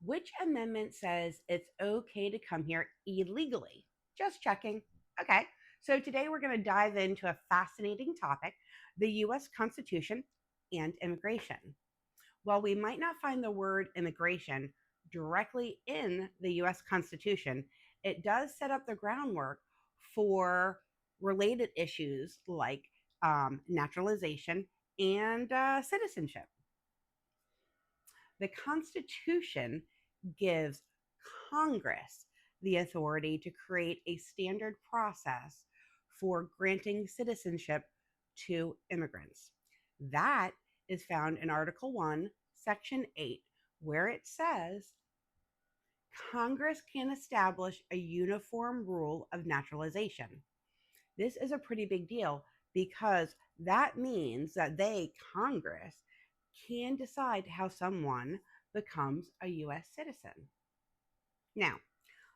Which amendment says it's okay to come here illegally? Just checking. Okay, so today we're going to dive into a fascinating topic, the US Constitution and immigration. While we might not find the word immigration directly in the US Constitution, it does set up the groundwork for related issues like naturalization and citizenship. The Constitution gives Congress the authority to create a standard process for granting citizenship to immigrants. That is found in Article 1, Section 8, where it says Congress can establish a uniform rule of naturalization. This is a pretty big deal because that means that Congress, can decide how someone becomes a US citizen. Now,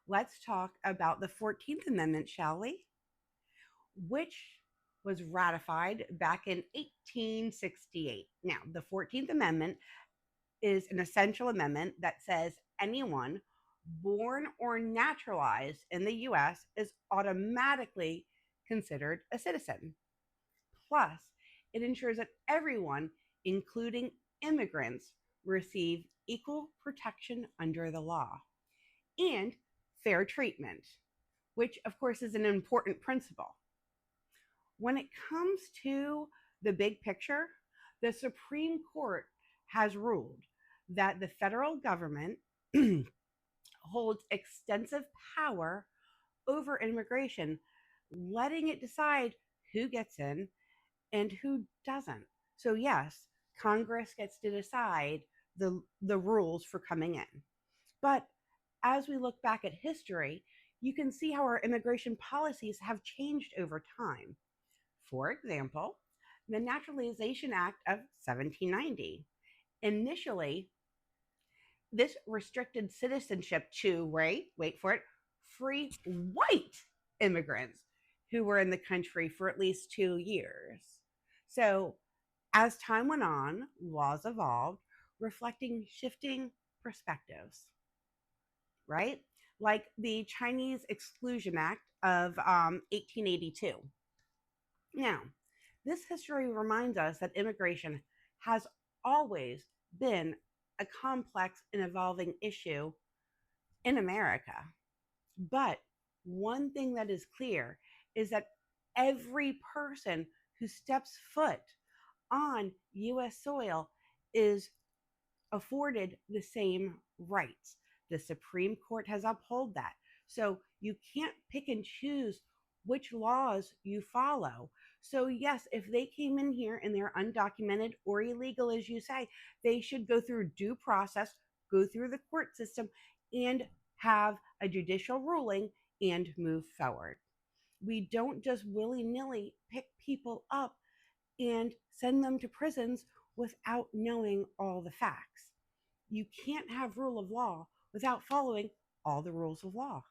let's talk about the 14th Amendment, shall we? Which was ratified back in 1868. Now, the 14th Amendment is an essential amendment that says anyone born or naturalized in the US is automatically considered a citizen. Plus, it ensures that everyone, including immigrants, receive equal protection under the law and fair treatment, which, of course, is an important principle. When it comes to the big picture, the Supreme Court has ruled that the federal government holds extensive power over immigration, letting it decide who gets in and who doesn't. So, yes, Congress gets to decide the rules for coming in. But as we look back at history, you can see how our immigration policies have changed over time. For example, the Naturalization Act of 1790. Initially, this restricted citizenship to, wait for it, free white immigrants who were in the country for at least 2 years. So, as time went on, laws evolved, reflecting shifting perspectives, right? Like the Chinese Exclusion Act of 1882. Now, this history reminds us that immigration has always been a complex and evolving issue in America. But one thing that is clear is that every person who steps foot on US soil is afforded the same rights. The Supreme Court has upheld that. So you can't pick and choose which laws you follow. So, yes, if they came in here and they're undocumented or illegal, as you say, they should go through due process, go through the court system, and have a judicial ruling and move forward. We don't just willy nilly pick people up and send them to prisons without knowing all the facts. You can't have rule of law without following all the rules of law.